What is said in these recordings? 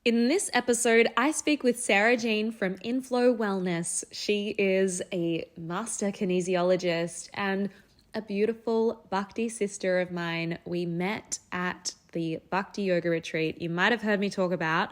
In this episode, I speak with Sara Jean from Inflow Wellness. She is a master kinesiologist and a beautiful Bhakti sister of mine. We met at the Bhakti yoga retreat you might have heard me talk about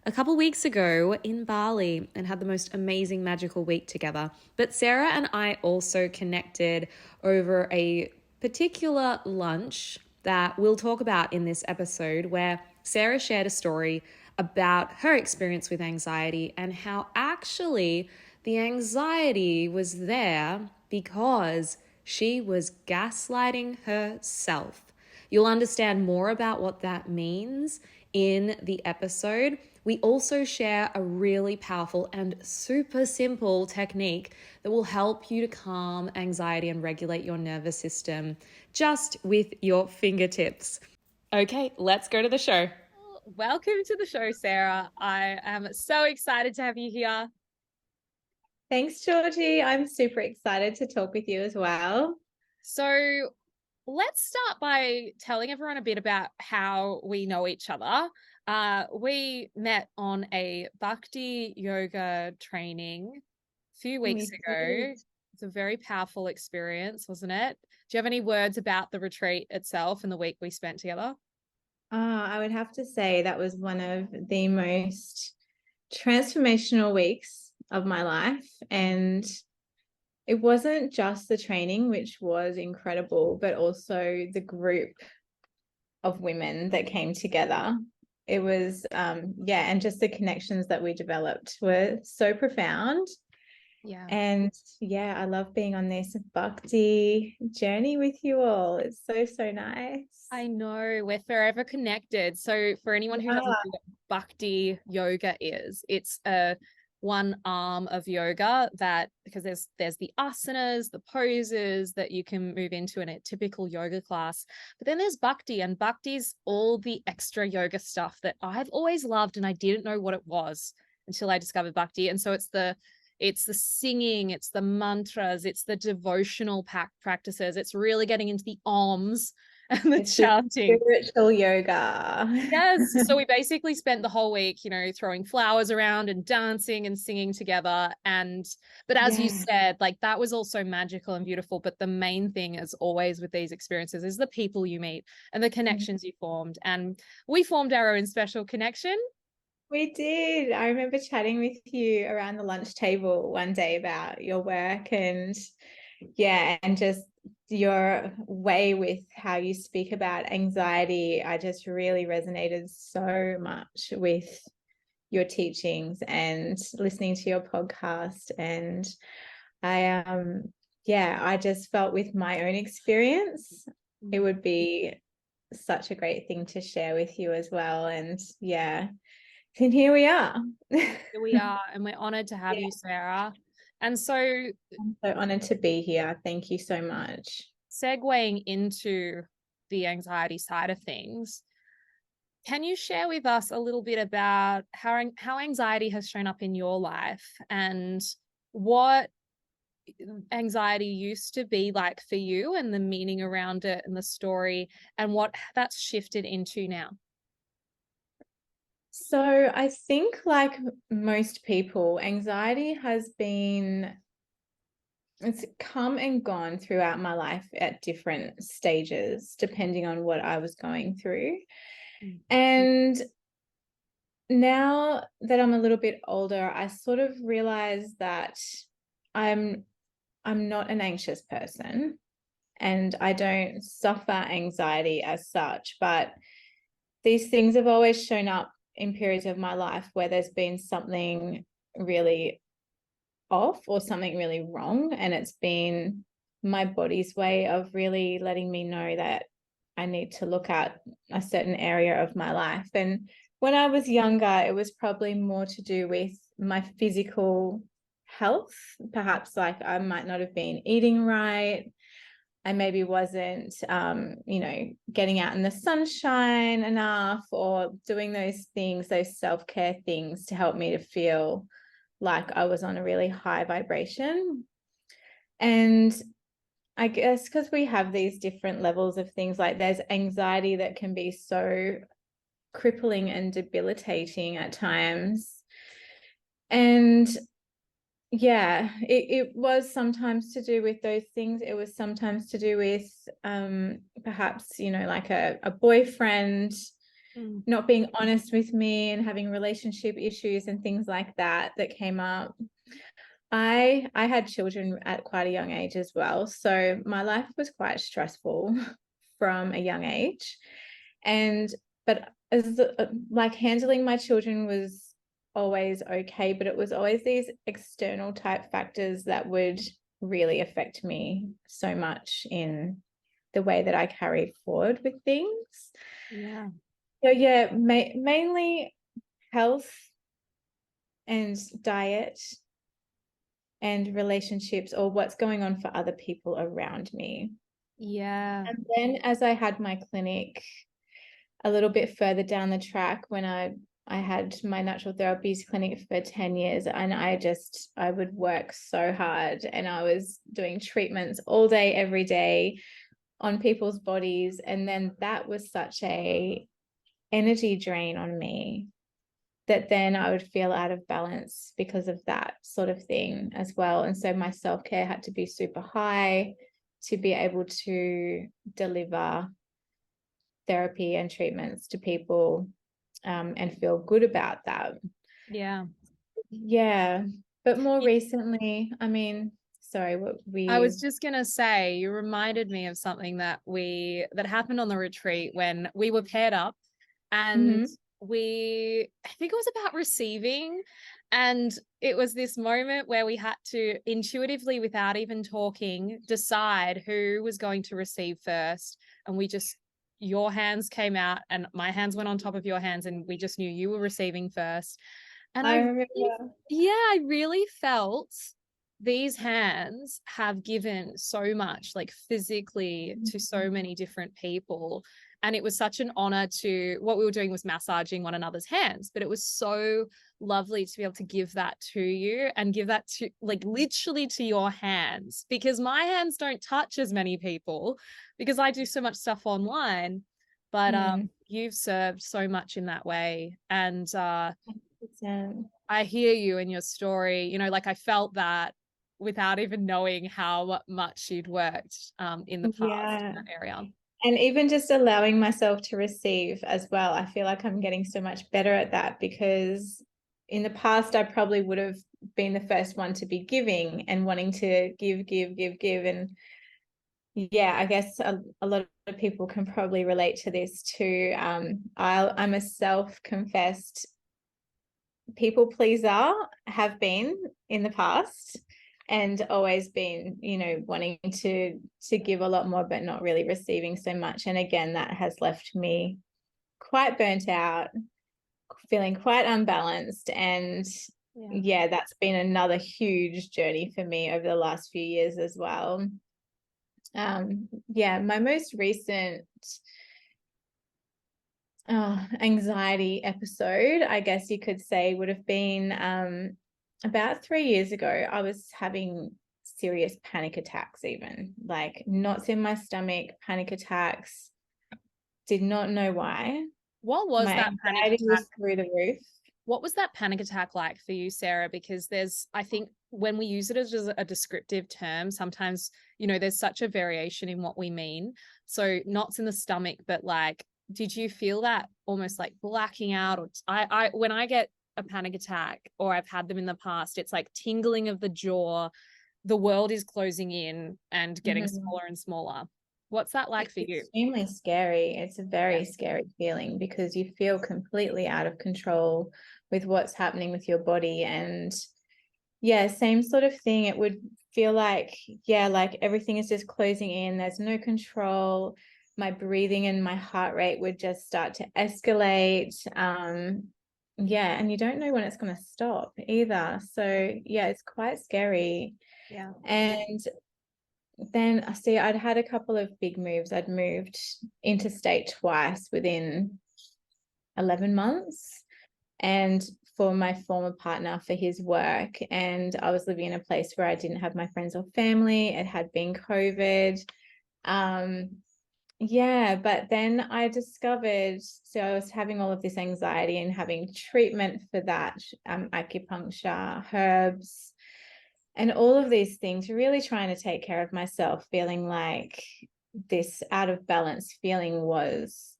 a couple weeks ago in Bali and had the most amazing magical week together. But Sara and I also connected over a particular lunch that we'll talk about in this episode, where Sara shared a story about her experience with anxiety and how actually the anxiety was there because she was gaslighting herself. You'll understand more about what that means in the episode. We also share a really powerful and super simple technique that will help you to calm anxiety and regulate your nervous system just with your fingertips. Okay, let's go to the show. Welcome to the show, Sara. I am so excited to have you here. Thanks, Georgie. I'm super excited to talk with you as well. So let's start by telling everyone a bit about how we know each other. We met on a Bhakti yoga training a few weeks ago. It's a very powerful experience, wasn't it? Do you have any words about the retreat itself and the week we spent together? I would have to say that was one of the most transformational weeks of my life. And it wasn't just the training, which was incredible, but also the group of women that came together. It was, and just the connections that we developed were so profound. Yeah. And yeah, I love being on this Bhakti journey with you all. It's so nice. I know, we're forever connected. So for anyone who doesn't know what Bhakti yoga is, it's a one arm of yoga that, because there's the asanas, the poses that you can move into in a typical yoga class. But then there's Bhakti, and Bhakti's all the extra yoga stuff that I've always loved, and I didn't know what it was until I discovered Bhakti. And so it's the singing, it's the mantras, it's the devotional practices. It's really getting into the oms and the chanting. Spiritual yoga. Yes. So we basically spent the whole week, throwing flowers around and dancing and singing together. But as you said, like, that was also magical and beautiful. But the main thing, as always with these experiences, is the people you meet and the connections you formed. And we formed our own special connection. We did. I remember chatting with you around the lunch table one day about your work and just your way with how you speak about anxiety. I just really resonated so much with your teachings and listening to your podcast. And I just felt with my own experience, it would be such a great thing to share with you as well. And and here we are. Here we are, and we're honored to have you, Sara. And so I'm so honored to be here. Thank you so much. segueing into the anxiety side of things, can you share with us a little bit about how anxiety has shown up in your life and what anxiety used to be like for you and the meaning around it and the story and what that's shifted into now? So I think, like most people, anxiety has it's come and gone throughout my life at different stages, depending on what I was going through. And now that I'm a little bit older, I sort of realize that I'm not an anxious person and I don't suffer anxiety as such, but these things have always shown up in periods of my life where there's been something really off or something really wrong, and it's been my body's way of really letting me know that I need to look at a certain area of my life. And when I was younger, it was probably more to do with my physical health. Perhaps like I might not have been eating right. I maybe wasn't, getting out in the sunshine enough or doing those things, those self-care things to help me to feel like I was on a really high vibration. And I guess because we have these different levels of things, like there's anxiety that can be so crippling and debilitating at times. And yeah, it was sometimes to do with those things. It was sometimes to do with perhaps, you know, like a boyfriend not being honest with me and having relationship issues and things like that came up. I had children at quite a young age as well. So my life was quite stressful from a young age. But as like handling my children was always okay, but it was always these external type factors that would really affect me so much in the way that I carried forward with things. Yeah. So yeah, mainly health and diet and relationships, or what's going on for other people around me. Yeah. And then as I had my clinic a little bit further down the track, when I had my natural therapies clinic for 10 years, and I would work so hard, and I was doing treatments all day, every day on people's bodies. And then that was such a energy drain on me that then I would feel out of balance because of that sort of thing as well. And so my self-care had to be super high to be able to deliver therapy and treatments to people, and feel good about that. Yeah. Yeah. But more recently, I mean, sorry, I was just gonna say, you reminded me of something that happened on the retreat when we were paired up, and Mhm. I think it was about receiving, and it was this moment where we had to intuitively, without even talking, decide who was going to receive first. And your hands came out and my hands went on top of your hands, and we just knew you were receiving first. And I remember. I really felt these hands have given so much, like physically, to so many different people. And it was such an honor what we were doing was massaging one another's hands, but it was so lovely to be able to give that to you and give that to, like, literally to your hands, because my hands don't touch as many people because I do so much stuff online. But you've served so much in that way. And 100%. I hear you in your story, you know, like I felt that without even knowing how much you'd worked in the past in Yeah. that area. And even just allowing myself to receive as well. I feel like I'm getting so much better at that, because in the past, I probably would have been the first one to be giving and wanting to give. And yeah, I guess a lot of people can probably relate to this too. I'm a self-confessed people pleaser, have been in the past, and always been, you know, wanting to give a lot more but not really receiving so much. And again, that has left me quite burnt out, feeling quite unbalanced. And yeah, that's been another huge journey for me over the last few years as well. Yeah, my most recent anxiety episode, I guess you could say, would have been about 3 years ago. I was having serious panic attacks, even like knots in my stomach, panic attacks. Did not know why. What was My that panic anxiety attack? was through the roof. What was that panic attack like for you, Sarah? Because I think when we use it as a descriptive term, sometimes, you know, there's such a variation in what we mean. So knots in the stomach, but like, did you feel that almost like blacking out? Or when I get a panic attack, or I've had them in the past, it's like tingling of the jaw. The world is closing in and getting smaller and smaller. What's that like for you? Extremely scary. It's a very scary feeling, because you feel completely out of control with what's happening with your body. And yeah, same sort of thing. It would feel like, yeah, like everything is just closing in. There's no control. My breathing and my heart rate would just start to escalate. Yeah, and you don't know when it's going to stop either. So yeah, it's quite scary. Yeah. And then I see I'd had a couple of big moves. I'd moved interstate twice within 11 months. And for my former partner, for his work. And I was living in a place where I didn't have my friends or family. It had been COVID. Yeah, but then I discovered, so I was having all of this anxiety and having treatment for that, acupuncture, herbs, and all of these things, really trying to take care of myself, feeling like this out of balance feeling was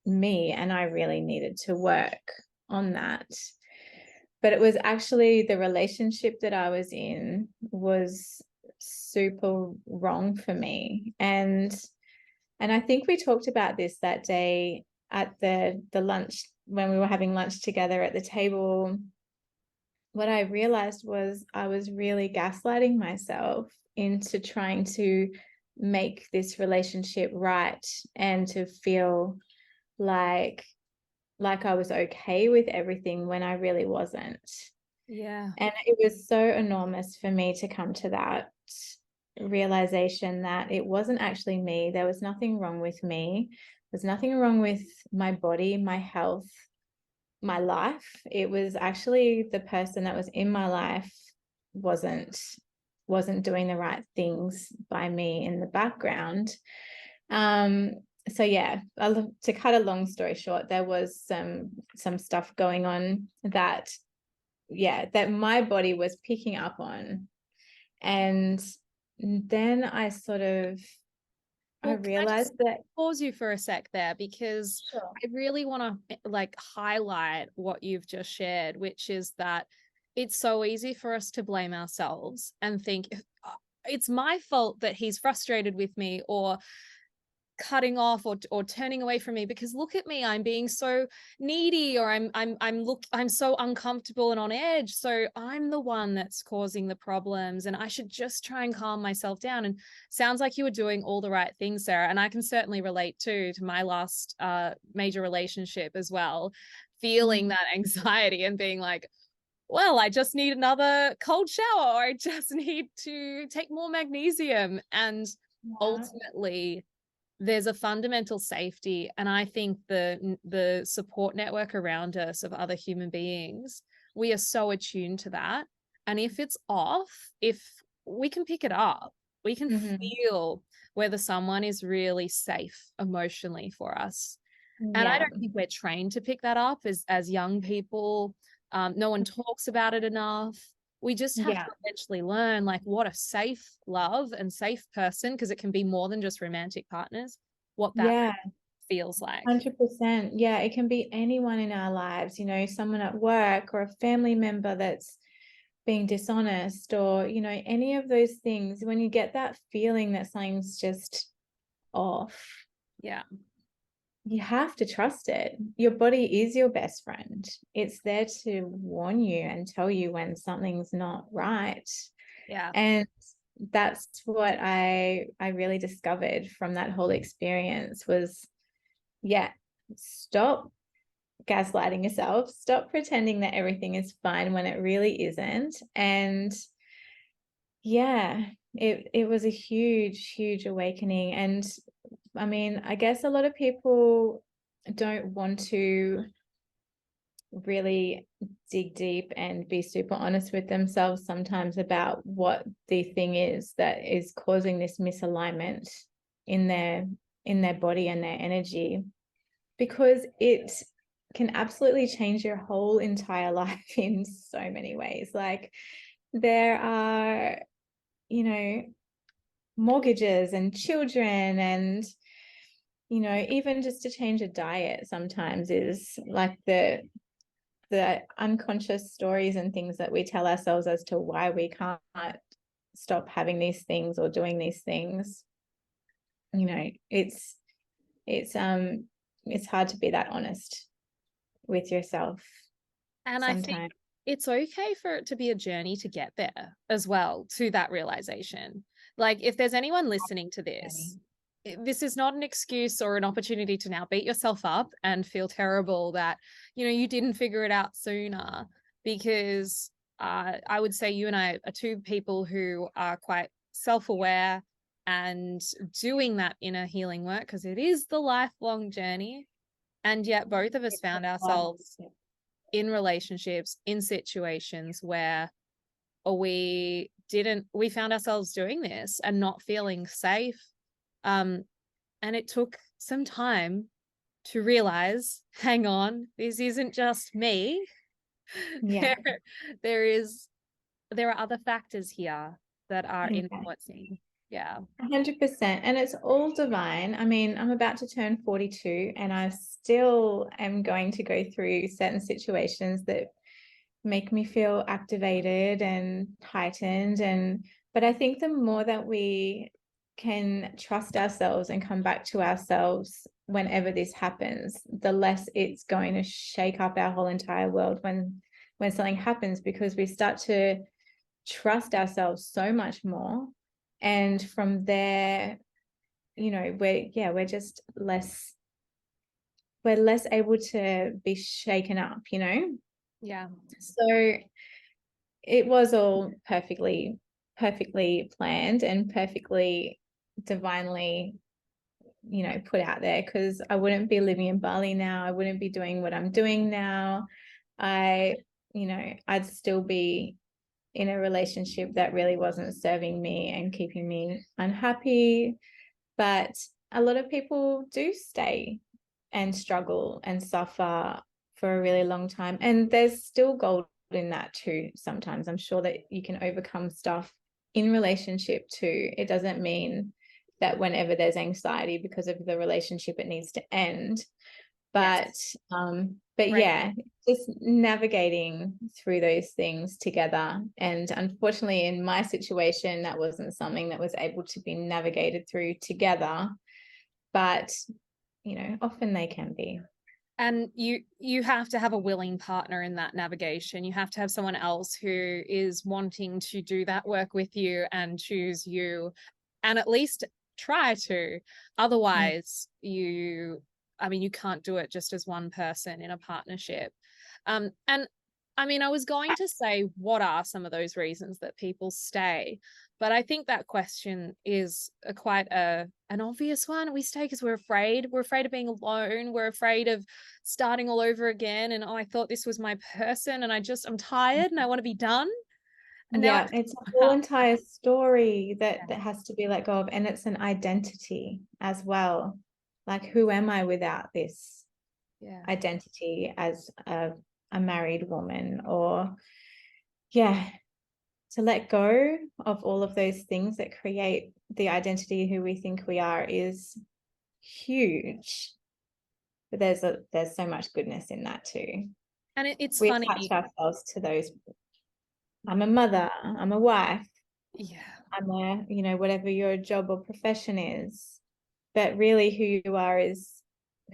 me, and I really needed to work on that. But it was actually the relationship that I was in was super wrong for me. And I think we talked about this that day at the lunch when we were having lunch together at the table. What I realized was I was really gaslighting myself into trying to make this relationship right and to feel like I was okay with everything when I really wasn't. Yeah. And it was so enormous for me to come to that realization that it wasn't actually me. There was nothing wrong with me. There's nothing wrong with my body, my health, my life. It was actually the person that was in my life wasn't doing the right things by me in the background. So yeah, to cut a long story short, there was some stuff going on that, yeah, that my body was picking up on. And then I Well, can I just realized that. pause you for a sec there, because Sure. I really want to like highlight what you've just shared, which is that it's so easy for us to blame ourselves and think it's my fault that he's frustrated with me or cutting off or turning away from me, because look at me, I'm being so needy, or I'm so uncomfortable and on edge, so I'm the one that's causing the problems and I should just try and calm myself down. And sounds like you were doing all the right things, Sarah, and I can certainly relate to my last major relationship as well, feeling that anxiety and being like, well, I just need another cold shower, or I just need to take more magnesium. And Yeah. ultimately there's a fundamental safety, and I think the support network around us of other human beings, we are so attuned to that. And if it's off, if we can pick it up, we can Mm-hmm. feel whether someone is really safe emotionally for us. And I Yeah. don't think we're trained to pick that up as young people. No one talks about it enough. We just have to Yeah. eventually learn like what a safe love and safe person, because it can be more than just romantic partners, what that Yeah. feels like. 100%. Yeah, it can be anyone in our lives, someone at work or a family member that's being dishonest, or, any of those things. When you get that feeling that something's just off, Yeah. you have to trust it. Your body is your best friend. It's there to warn you and tell you when something's not right. Yeah. And that's what I really discovered from that whole experience was, yeah, stop gaslighting yourself, stop pretending that everything is fine when it really isn't. And yeah, it was a huge awakening. And I mean, I guess a lot of people don't want to really dig deep and be super honest with themselves sometimes about what the thing is that is causing this misalignment in their body and their energy, because it can absolutely change your whole entire life in so many ways. Like there are, mortgages and children, and even just to change a diet sometimes is like the unconscious stories and things that we tell ourselves as to why we can't stop having these things or doing these things. It's it's hard to be that honest with yourself And I think sometimes. it's okay for it to be a journey to get there as well, to that realization. Like, if there's anyone listening to this, this is not an excuse or an opportunity to now beat yourself up and feel terrible that, you didn't figure it out sooner, because I would say you and I are two people who are quite self-aware and doing that inner healing work, because it is the lifelong journey. And yet both of us found ourselves in relationships, in situations where we found ourselves doing this and not feeling safe. Um, And it took some time to realize, hang on, this isn't just me. Yeah. There are other factors here that are Yeah. influencing. Yeah. 100%. And it's all divine. I mean, I'm about to turn 42 and I still am going to go through certain situations that make me feel activated and heightened. But I think the more that we can trust ourselves and come back to ourselves whenever this happens, the less it's going to shake up our whole entire world when something happens, because we start to trust ourselves so much more. And from there, we're just we're less able to be shaken up. Yeah. So it was all perfectly planned and perfectly divinely, put out there, because I wouldn't be living in Bali now. I wouldn't be doing what I'm doing now. I'd still be in a relationship that really wasn't serving me and keeping me unhappy. But a lot of people do stay and struggle and suffer for a really long time. And there's still gold in that too. Sometimes I'm sure that you can overcome stuff in relationship too. It doesn't mean that whenever there's anxiety because of the relationship, it needs to end. But Yes. but Right. yeah, just navigating through those things together. And unfortunately, in my situation, that wasn't something that was able to be navigated through together. But often they can be. And you have to have a willing partner in that navigation. You have to have someone else who is wanting to do that work with you and choose you, and at least try to. Otherwise, you can't do it just as one person in a partnership. And I mean, I was going to say, what are some of those reasons that people stay? But I think that question is quite an obvious one. We stay because we're afraid. We're afraid of being alone. We're afraid of starting all over again. And, oh, I thought this was my person and I'm tired and I want to be done. And now Yeah, I've it's a got whole up. entire story that has to be let go of. And it's an identity as well. Like, who am I without this Yeah. identity as a married woman? Or, yeah, to let go of all of those things that create the identity who we think we are is huge. But there's so much goodness in that too. And it's We funny. attach ourselves to those. I'm a mother, I'm a wife, Yeah. I'm whatever your job or profession is. But really who you are is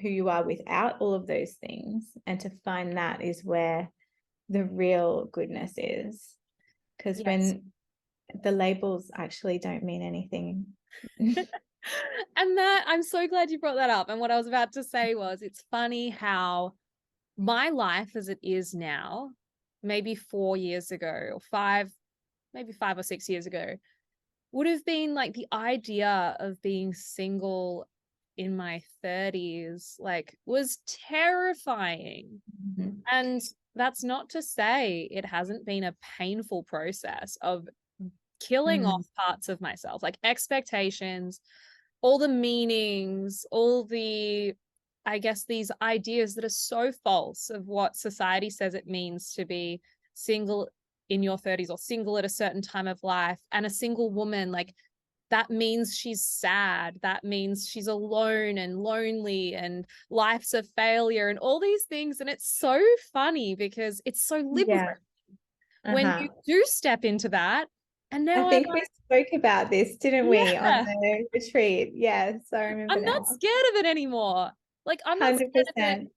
who you are without all of those things. And to find that is where the real goodness is. Because Yes. when the labels actually don't mean anything. And that, I'm so glad you brought that up. And what I was about to say was, it's funny how my life as it is now, maybe 4 years ago or maybe 5 or 6 years ago, would have been like the idea of being single in my 30s, like, was terrifying. Mhm. And that's not to say it hasn't been a painful process of killing Mm. off parts of myself, like expectations, all the meanings, all the, I guess, these ideas that are so false of what society says it means to be single in your 30s or single at a certain time of life. And a single woman, like, that means she's sad. That means she's alone and lonely and life's a failure and all these things. And it's so funny because it's so liberating Yeah. when Uh-huh. you do step into that. And I now I'm think we spoke about this, didn't like, we, on yeah, the retreat? Yes, I remember I'm not now. scared of it anymore. Like, I'm not scared of it 100%.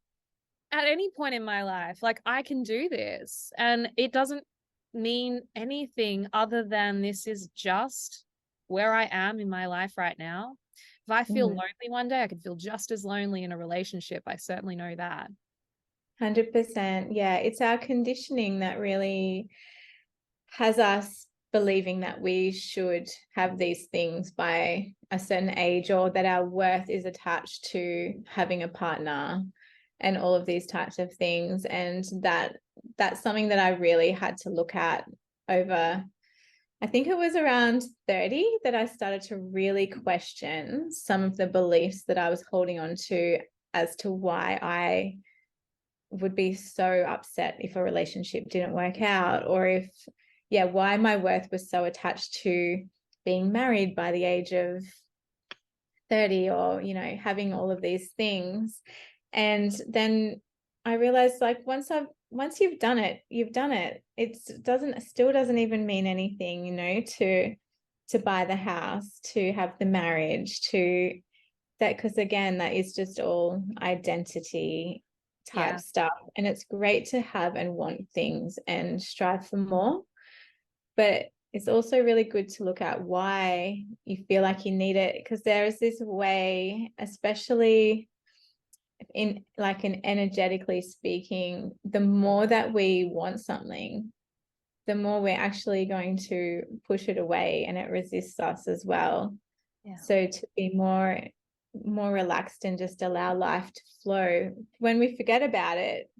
at any point in my life. Like, I can do this. And it doesn't mean anything other than this is just where I am in my life right now. If I feel Mm. lonely one day, I could feel just as lonely in a relationship. I certainly know that. 100%. Yeah, it's our conditioning that really has us believing that we should have these things by a certain age, or that our worth is attached to having a partner and all of these types of things. And that's something that I really had to look at over I think it was around 30 that I started to really question some of the beliefs that I was holding on to as to why I would be so upset if a relationship didn't work out, or if, why my worth was so attached to being married by the age of 30, or, having all of these things. And then I realized, like, once you've done it, you've done it. It still doesn't even mean anything, to buy the house, to have the marriage, to that, because again, that is just all identity type stuff. And it's great to have and want things and strive for more, but it's also really good to look at why you feel like you need it, because there is this way, especially in like an energetically speaking, the more that we want something, the more we're actually going to push it away, and it resists us as well. So to be more relaxed and just allow life to flow, when we forget about it,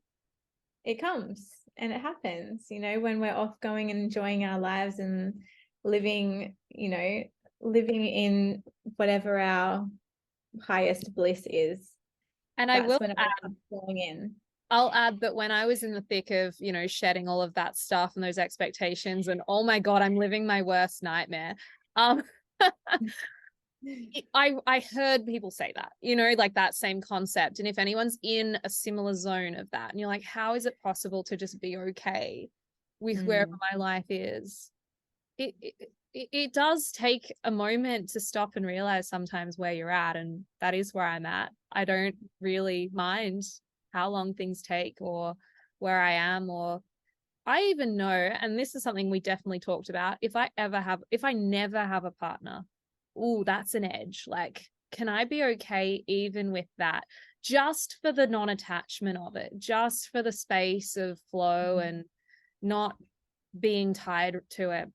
it comes and it happens, when we're off going and enjoying our lives and living in whatever our highest bliss is. And I will add, going in. I'll add that when I was in the thick of, shedding all of that stuff and those expectations, and oh my God, I'm living my worst nightmare. I heard people say that, like that same concept. And if anyone's in a similar zone of that, and you're like, how is it possible to just be okay with wherever my life is? It does take a moment to stop and realize sometimes where you're at. And that is where I'm at. I don't really mind how long things take or where I am, or I even know, and this is something we definitely talked about, if I never have a partner, that's an edge. Like, can I be okay even with that? Just for the non-attachment of it, just for the space of flow and not being tied to it.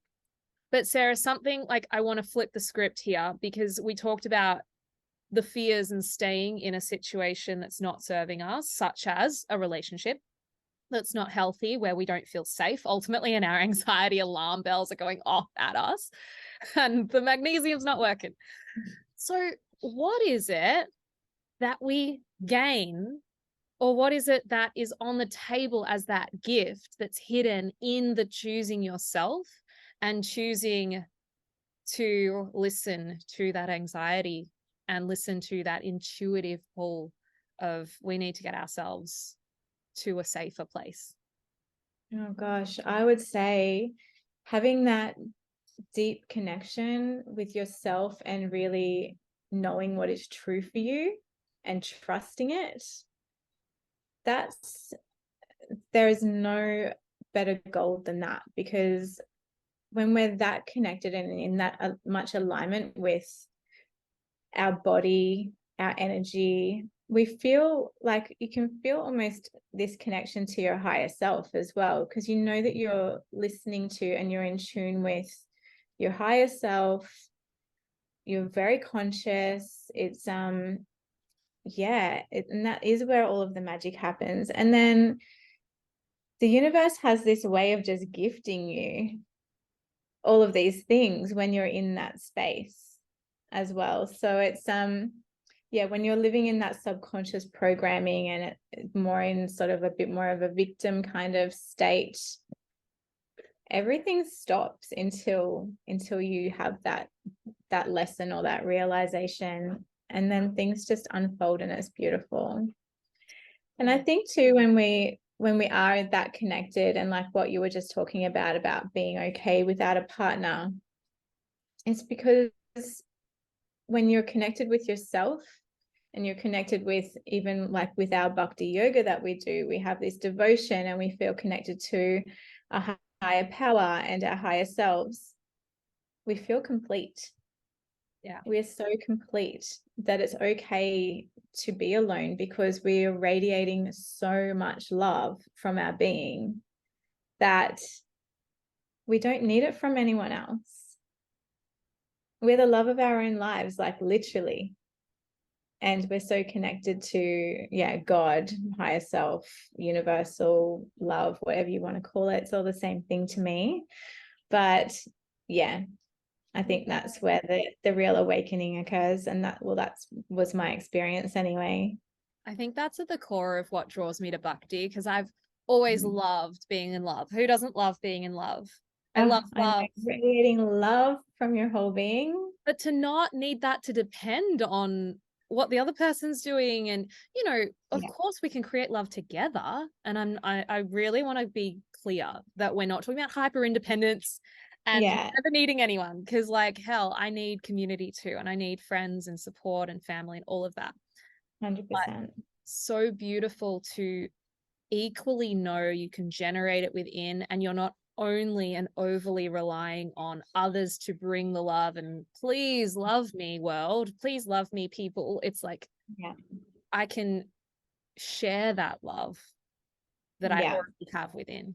But Sarah, something like I want to flip the script here, because we talked about the fears and staying in a situation that's not serving us, such as a relationship that's not healthy, where we don't feel safe ultimately, and our anxiety alarm bells are going off at us and the magnesium's not working. So what is it that we gain, or what is it that is on the table as that gift that's hidden in the choosing yourself and choosing to listen to that anxiety and listen to that intuitive pull of, we need to get ourselves to a safer place? Oh gosh, I would say having that deep connection with yourself and really knowing what is true for you and trusting it, there is no better gold than that. Because when we're that connected and in that much alignment with our body, our energy, we feel like you can feel almost this connection to your higher self as well, because you know that you're listening to and you're in tune with your higher self. You're very conscious. It's and that is where all of the magic happens. And then the universe has this way of just gifting you all of these things when you're in that space as well. So it's when you're living in that subconscious programming and it's more in sort of a bit more of a victim kind of state, everything stops until you have that lesson or that realization, and then things just unfold and it's beautiful. And I think too, when we are that connected, and like what you were just talking about being okay without a partner, it's because when you're connected with yourself and you're connected with, even like with our Bhakti yoga that we do, we have this devotion and we feel connected to a higher power and our higher selves, we feel complete. We're so complete that it's okay to be alone, because we're radiating so much love from our being that we don't need it from anyone else. We're the love of our own lives, like literally. And we're so connected to, God, higher self, universal love, whatever you want to call it. It's all the same thing to me. But yeah, I think that's where the real awakening occurs. And that was my experience anyway. I think that's at the core of what draws me to Bhakti, because I've always loved being in love. Who doesn't love being in love? I love I know, love. radiating love from your whole being. But to not need that to depend on what the other person's doing. And, you know, of course we can create love together. And I really want to be clear that we're not talking about hyper independence and never needing anyone, because like hell, I need community too. And I need friends and support and family and all of that. 100%. But so beautiful to equally know you can generate it within, and you're not only and overly relying on others to bring the love and please love me world, please love me people. It's like, I can share that love that I already have within.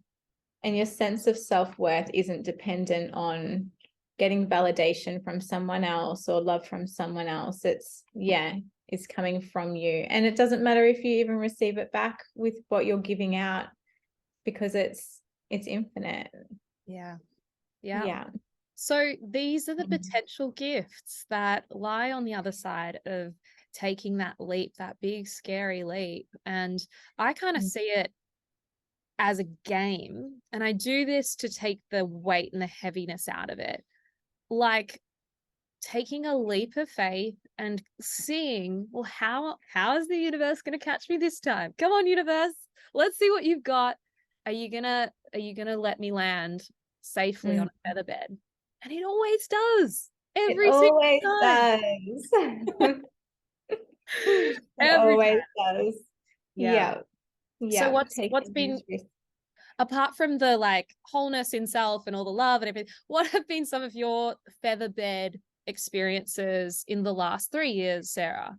And your sense of self-worth isn't dependent on getting validation from someone else or love from someone else. It's coming from you. And it doesn't matter if you even receive it back with what you're giving out, because it's infinite. Yeah. So these are the potential gifts that lie on the other side of taking that leap, that big scary leap. And I kind of see it as a game, and I do this to take the weight and the heaviness out of it, like taking a leap of faith and seeing, well, how is the universe going to catch me this time? Come on, universe, let's see what you've got. Are you gonna let me land safely on a featherbed? And it always does. Every single time. It always does. Yeah. So what's been, apart from the like wholeness in self and all the love and everything, what have been some of your featherbed experiences in the last 3 years, Sarah?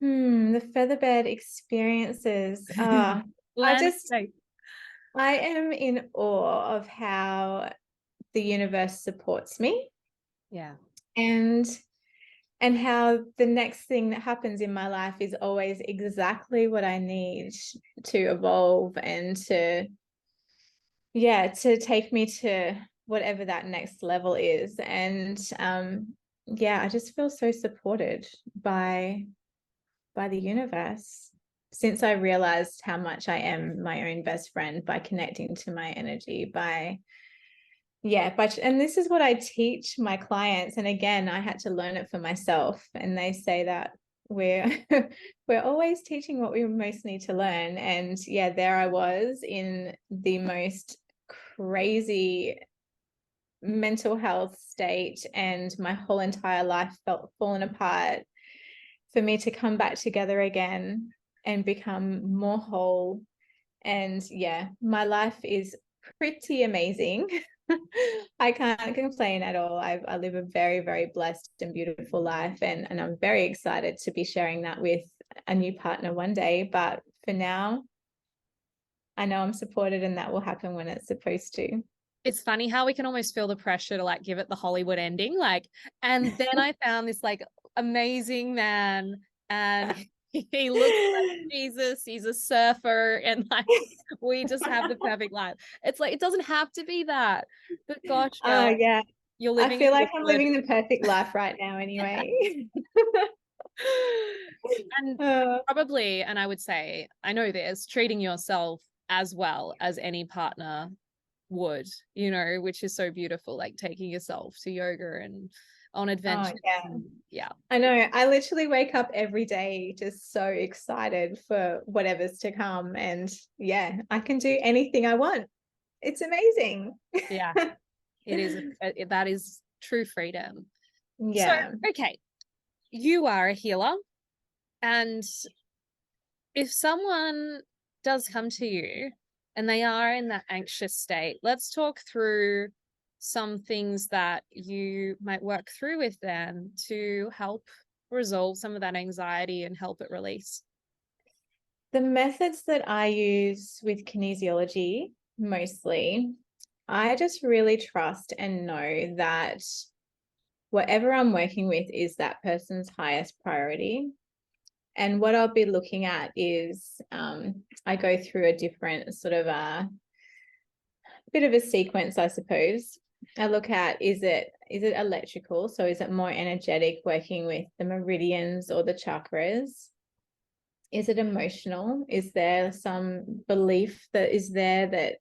The featherbed experiences. I am in awe of how the universe supports me. Yeah. And how the next thing that happens in my life is always exactly what I need to evolve and to take me to whatever that next level is. And I just feel so supported by the universe since I realized how much I am my own best friend by connecting to my energy, and this is what I teach my clients. And again, I had to learn it for myself. And they say that we're always teaching what we most need to learn. And there I was in the most crazy mental health state, and my whole entire life felt fallen apart, for me to come back together again and become more whole. And my life is pretty amazing. I can't complain at all. I live a very, very blessed and beautiful life, and I'm very excited to be sharing that with a new partner one day. But for now, I know I'm supported, and that will happen when it's supposed to. It's funny how we can almost feel the pressure to like give it the Hollywood ending, like, and then I found this like amazing man, and he looks like Jesus, he's a surfer, and like we just have the perfect life. It's like, it doesn't have to be that, but gosh, girl, you're living. I feel like I'm living the perfect life right now anyway. And probably, and I would say, I know this, treating yourself as well as any partner would, you know, which is so beautiful, like taking yourself to yoga and on adventures. I know, I literally wake up every day just so excited for whatever's to come, and I can do anything I want. It's amazing. It is that is true freedom. So okay, you are a healer, and if someone does come to you and they are in that anxious state, let's talk through some things that you might work through with them to help resolve some of that anxiety and help it release. The methods that I use with kinesiology, mostly, I just really trust and know that whatever I'm working with is that person's highest priority. And what I'll be looking at is I go through a different sort of a bit of a sequence, I suppose. I look at, is it electrical? So is it more energetic, working with the meridians or the chakras? Is it emotional? Is there some belief that is there that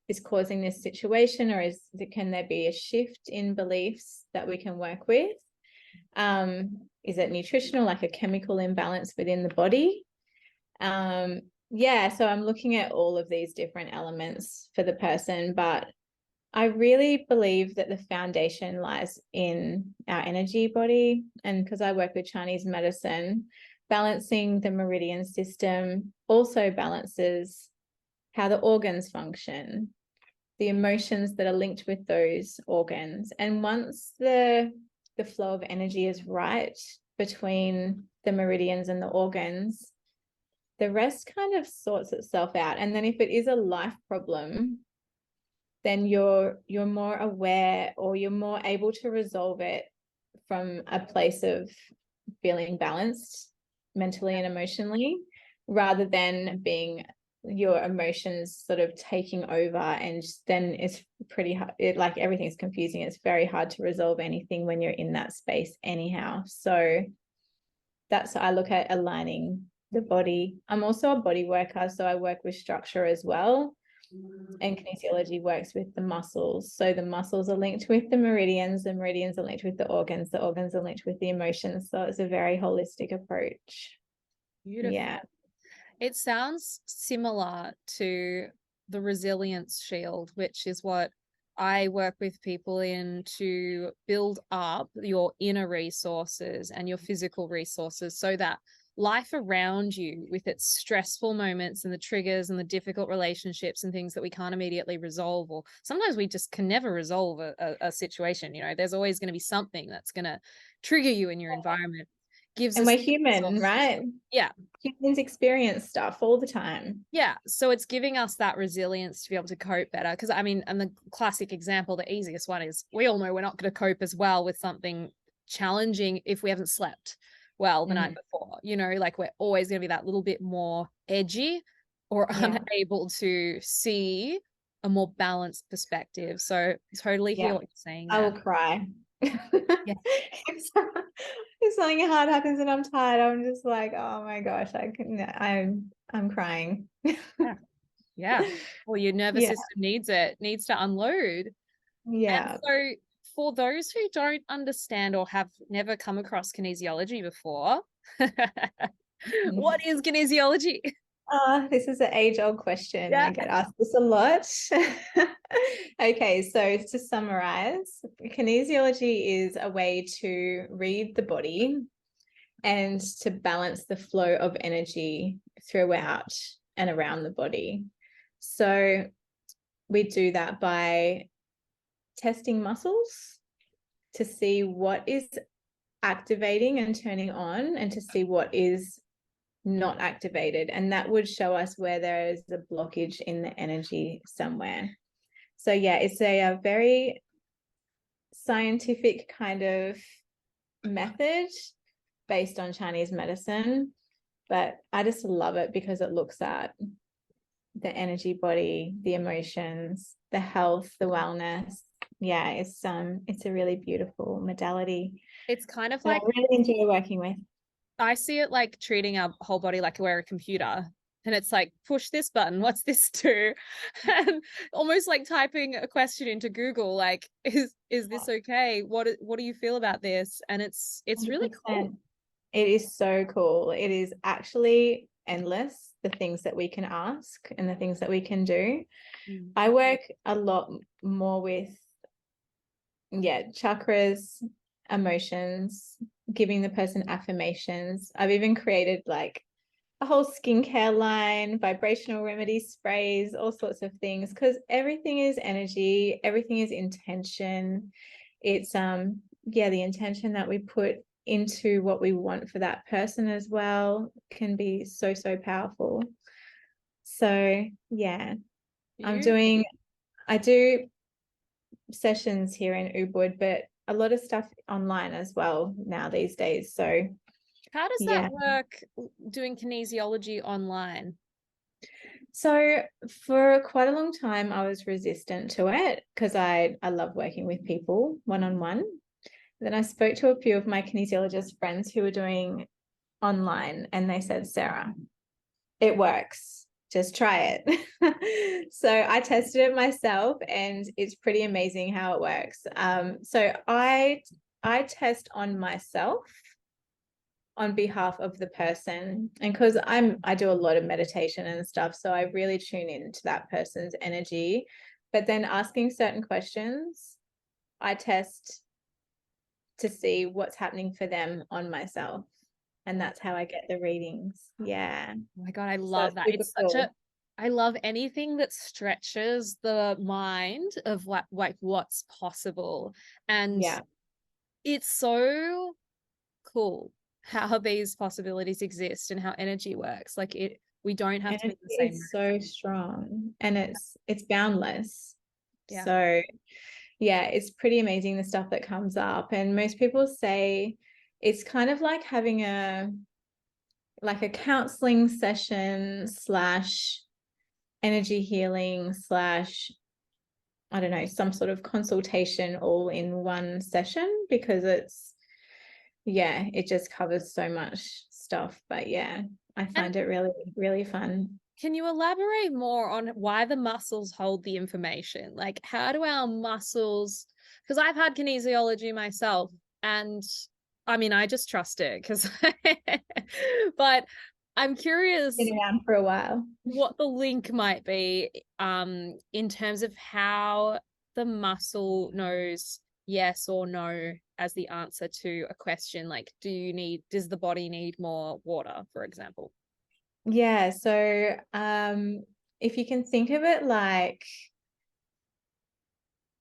is causing this situation, or can there be a shift in beliefs that we can work with? Is it nutritional, like a chemical imbalance within the body? Yeah, so I'm looking at all of these different elements for the person, but I really believe that the foundation lies in our energy body. And because I work with Chinese medicine, balancing the meridian system also balances how the organs function, the emotions that are linked with those organs. And once the flow of energy is right between the meridians and the organs, the rest kind of sorts itself out. And then if it is a life problem, then you're more aware, or you're more able to resolve it from a place of feeling balanced mentally and emotionally, rather than being your emotions sort of taking over. And then it's pretty hard, like everything's confusing. It's very hard to resolve anything when you're in that space anyhow. So that's, I look at aligning the body. I'm also a body worker, so I work with structure as well. And kinesiology works with the muscles. So the muscles are linked with the meridians are linked with the organs are linked with the emotions. So it's a very holistic approach. Beautiful. Yeah. It sounds similar to the resilience shield, which is what I work with people in, to build up your inner resources and your physical resources, so that life around you, with its stressful moments and the triggers and the difficult relationships and things that we can't immediately resolve, or sometimes we just can never resolve a situation, you know, there's always going to be something that's going to trigger you in your environment. And we're human, right? Yeah. Humans experience stuff all the time. Yeah. So it's giving us that resilience to be able to cope better. Because I mean, and the classic example, the easiest one is, we all know we're not going to cope as well with something challenging if we haven't slept well the night before. You know, like we're always going to be that little bit more edgy, or unable to see a more balanced perspective. So I totally hear what you're saying there. I will cry. Yeah. If something hard happens and I'm tired, I'm just like, oh my gosh, I'm crying. Yeah. Well, your nervous system needs to unload. Yeah. And so for those who don't understand or have never come across kinesiology before, what is kinesiology? This is an age-old question. Yeah. I get asked this a lot. Okay, so to summarize, kinesiology is a way to read the body and to balance the flow of energy throughout and around the body. So we do that by testing muscles to see what is activating and turning on, and to see what is not activated. And that would show us where there is a blockage in the energy somewhere. So yeah, it's a very scientific kind of method based on Chinese medicine, but I just love it because it looks at the energy body, the emotions, the health, the wellness. Yeah, it's a really beautiful modality. It's kind of that like, I really enjoy working with. I see it like treating our whole body like we're a computer. And it's like, push this button, what's this do? And almost like typing a question into Google, like, is this okay? What do you feel about this? And it's really cool. It is so cool. It is actually endless, the things that we can ask and the things that we can do. I work a lot more with chakras, emotions, giving the person affirmations. I've even created like a whole skincare line, vibrational remedy sprays, all sorts of things, because everything is energy, everything is intention. It's the intention that we put into what we want for that person as well can be so powerful. So yeah, I do sessions here in Ubud, but a lot of stuff online as well now these days. So how does that work, doing kinesiology online? So for quite a long time, I was resistant to it because I love working with people one-on-one. Then I spoke to a few of my kinesiologist friends who were doing online, and they said, Sarah, it works. Just try it. So I tested it myself, and it's pretty amazing how it works. So I test on myself on behalf of the person, and because I do a lot of meditation and stuff, so I really tune into that person's energy. But then asking certain questions, I test to see what's happening for them on myself, and that's how I get the readings. Yeah. Oh my God, I So love it's that. super It's such cool. a, I love anything that stretches the mind of what, like, what's possible. And Yeah. it's so cool how these possibilities exist and how energy works. Like, we don't have to be Energy in the same room. is so strong, and it's boundless. Yeah. So yeah, it's pretty amazing the stuff that comes up. And most people say it's kind of like having a counseling session slash energy healing slash, I don't know, some sort of consultation all in one session, because it just covers so much stuff. But yeah, I And find it really, really fun. can you elaborate more on why the muscles hold the information? Like, how do our muscles, because I've had kinesiology myself, and I mean, I just trust it because, but I'm curious Been around for a while. what the link might be in terms of how the muscle knows yes or no as the answer to a question. Like, does the body need more water, for example? Yeah, so if you can think of it like,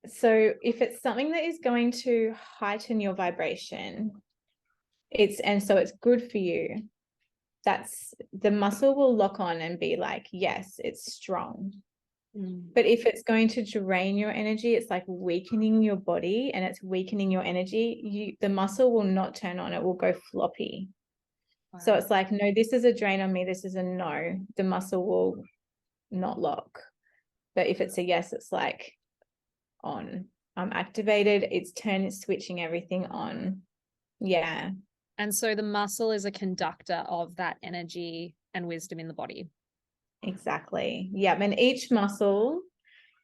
so if it's something that is going to heighten your vibration, so it's good for you, that's the muscle will lock on and be like, yes, it's strong. But if it's going to drain your energy, it's like weakening your body and it's weakening your energy, the muscle will not turn on, it will go floppy. Wow. So it's like, no, this is a drain on me, this is a no, the muscle will not lock. But if it's a yes, it's like on. I'm activated, it's switching everything on. Yeah. And so the muscle is a conductor of that energy and wisdom in the body. Exactly. Yeah. And each muscle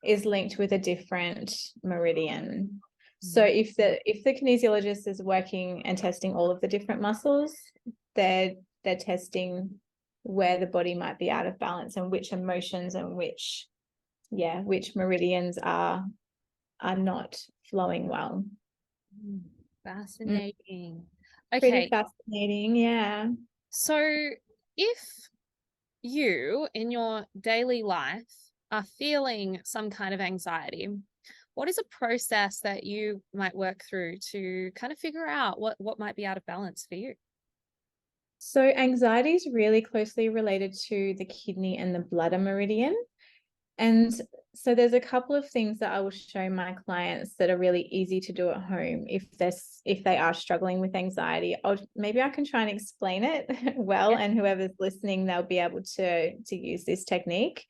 is linked with a different meridian. So if the kinesiologist is working and testing all of the different muscles, they're testing where the body might be out of balance and which emotions and which meridians are not flowing well. Fascinating. Pretty Okay, fascinating. Yeah. so if you in your daily life are feeling some kind of anxiety, what is a process that you might work through to kind of figure out what might be out of balance for you? So anxiety is really closely related to the kidney and the bladder meridian. And so there's a couple of things that I will show my clients that are really easy to do at home if they are struggling with anxiety. Maybe I can try and explain it well, Yeah. and whoever's listening, they'll be able to use this technique.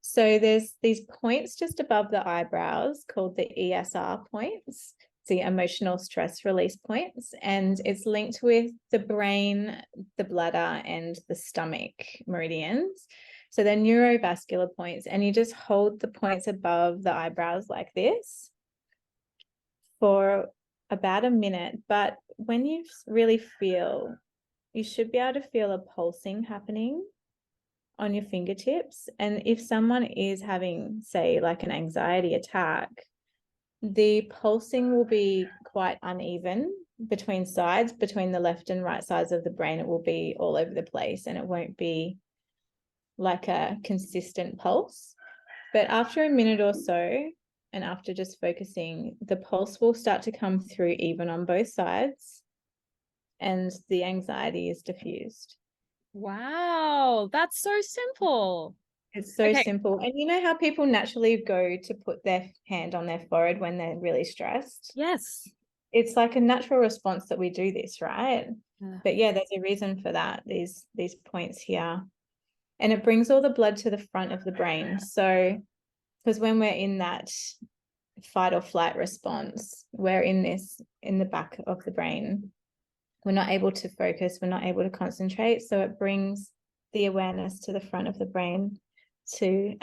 So there's these points just above the eyebrows called the ESR points, the emotional stress release points, and it's linked with the brain, the bladder, and the stomach meridians. So they're neurovascular points, and you just hold the points above the eyebrows like this for about a minute. But when you really feel, you should be able to feel a pulsing happening on your fingertips. And if someone is having, say, like an anxiety attack, the pulsing will be quite uneven between the left and right sides of the brain. It will be all over the place, and it won't be like a consistent pulse. But after a minute or so, and after just focusing, the pulse will start to come through even on both sides, and the anxiety is diffused. Wow, that's so simple. It's so Okay. simple. And you know how people naturally go to put their hand on their forehead when they're really stressed? Yes. It's like a natural response that we do this, right? Yeah. But yeah, there's a reason for that, these points here. and it brings all the blood to the front of the brain. So, because when we're in that fight or flight response, we're in the back of the brain. We're not able to focus, we're not able to concentrate. So it brings the awareness to the front of the brain to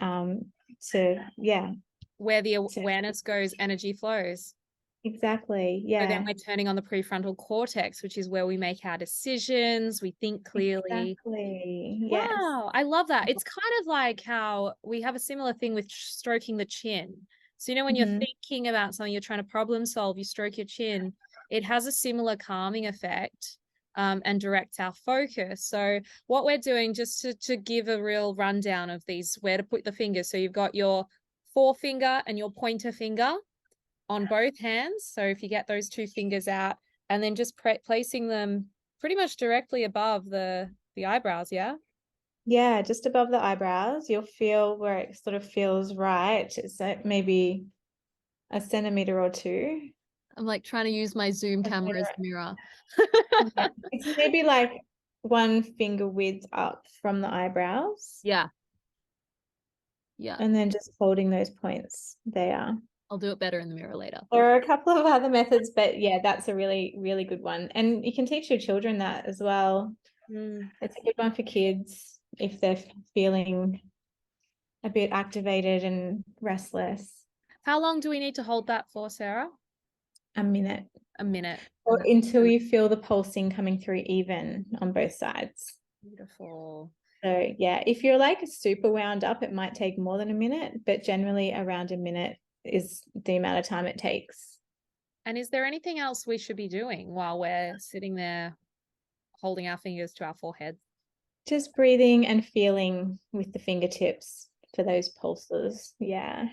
Where the awareness goes, energy flows. Exactly. So then Yeah. we're turning on the prefrontal cortex, which is where we make our decisions, we think clearly. Exactly. Yes. Wow, I love that. It's kind of like how we have a similar thing with stroking the chin. So, when you're thinking about something, you're trying to problem solve, you stroke your chin, it has a similar calming effect, and directs our focus. So what we're doing, just to give a real rundown of these, where to put the fingers. So you've got your forefinger and your pointer finger on both hands. So if you get those two fingers out, and then just placing them pretty much directly above the eyebrows. Yeah. Yeah, just above the eyebrows. You'll feel where it sort of feels right. It's like maybe a centimeter or two. I'm like trying to use my Zoom camera as a mirror. Yeah. It's maybe like one finger width up from the eyebrows. Yeah. Yeah. And then just holding those points there. I'll do it better in the mirror later. There are a couple of other methods, but yeah, that's a really, really good one. And you can teach your children that as well. It's a good one for kids if they're feeling a bit activated and restless. How long do we need to hold that for, Sarah? A minute. A minute. Or until you feel the pulsing coming through even on both sides. Beautiful. So yeah, if you're like super wound up, it might take more than a minute, but generally around a minute is the amount of time it takes. And is there anything else we should be doing while we're sitting there holding our fingers to our forehead? Just breathing and feeling with the fingertips for those pulses. Yeah.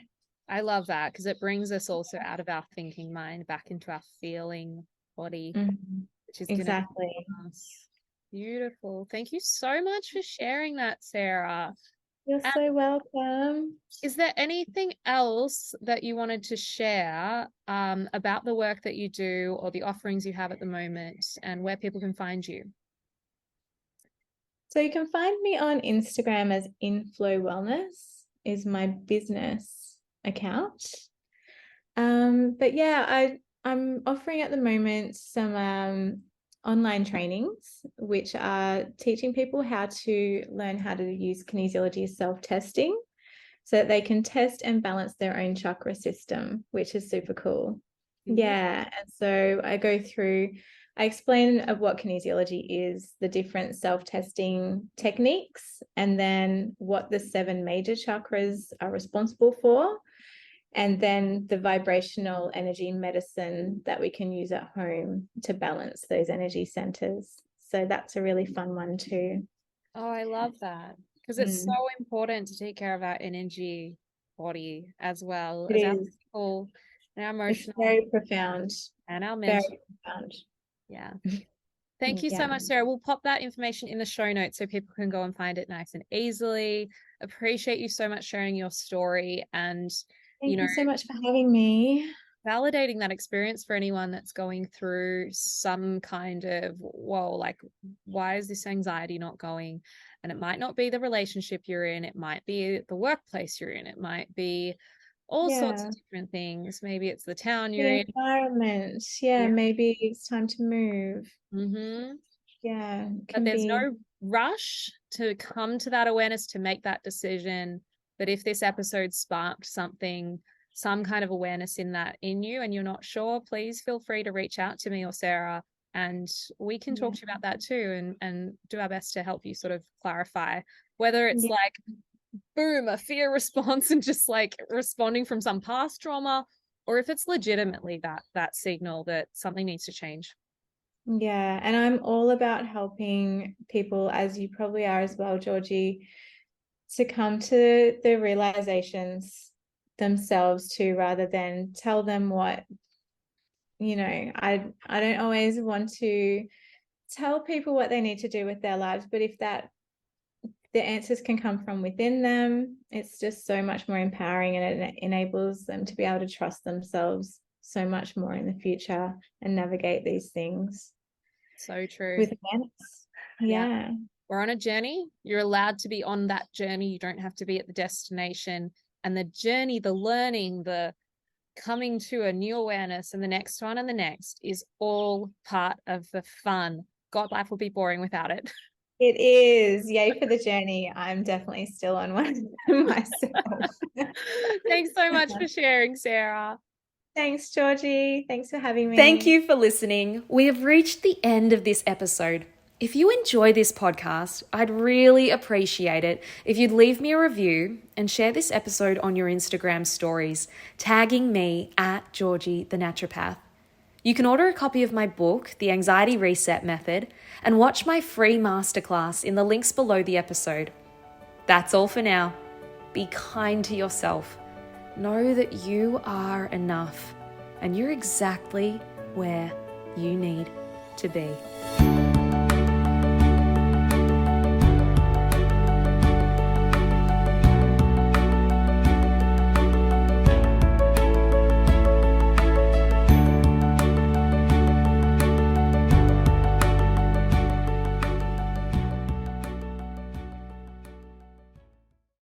I love that, because it brings us also out of our thinking mind back into our feeling body, which is exactly. Beautiful. Thank you so much for sharing that, Sarah. You're so welcome. Is there anything else that you wanted to share about the work that you do, or the offerings you have at the moment, and where people can find you? So you can find me on Instagram as Inflow Wellness is my business account. But yeah, I'm offering at the moment some online trainings, which are teaching people how to learn how to use kinesiology self-testing so that they can test and balance their own chakra system, which is super cool. Yeah. And so I explain of what kinesiology is, the different self-testing techniques, and then what the 7 major chakras are responsible for, and then the vibrational energy medicine that we can use at home to balance those energy centers. So that's a really fun one too. Oh, I love that, because it's so important to take care of our energy body as well as our physical and our emotional. It's very profound. And our mental. Very profound. Yeah. Thank you so much, Sarah. We'll pop that information in the show notes so people can go and find it nice and easily. Appreciate you so much sharing your story, and thank you so much for having me. Validating that experience for anyone that's going through some kind of, whoa, like, why is this anxiety not going? And it might not be the relationship you're in. It might be the workplace you're in. It might be all sorts of different things. Maybe it's the town you're in. Environment. Yeah, maybe it's time to move. Yeah. But there's no rush to come to that awareness, to make that decision. But if this episode sparked something, some kind of awareness in you, and you're not sure, please feel free to reach out to me or Sarah, and we can talk to you about that too, and do our best to help you sort of clarify whether it's like, boom, a fear response and just like responding from some past trauma, or if it's legitimately that signal that something needs to change. Yeah, and I'm all about helping people, as you probably are as well, Georgie, to come to the realizations themselves too, rather than tell them what, I don't always want to tell people what they need to do with their lives, but if the answers can come from within them, it's just so much more empowering, and it enables them to be able to trust themselves so much more in the future and navigate these things. So true. With awareness. Yeah. we're on a journey. You're allowed to be on that journey. You don't have to be at the destination. And the journey, the learning, the coming to a new awareness and the next one and the next is all part of the fun. God, life will be boring without it. It is. Yay for the journey. I'm definitely still on one myself. Thanks so much for sharing, Sara. Thanks, Georgie. Thanks for having me. Thank you for listening. We have reached the end of this episode. If you enjoy this podcast, I'd really appreciate it if you'd leave me a review and share this episode on your Instagram stories, tagging me at Georgie the Naturopath. You can order a copy of my book, The Anxiety Reset Method, and watch my free masterclass in the links below the episode. That's all for now. Be kind to yourself. Know that you are enough and you're exactly where you need to be.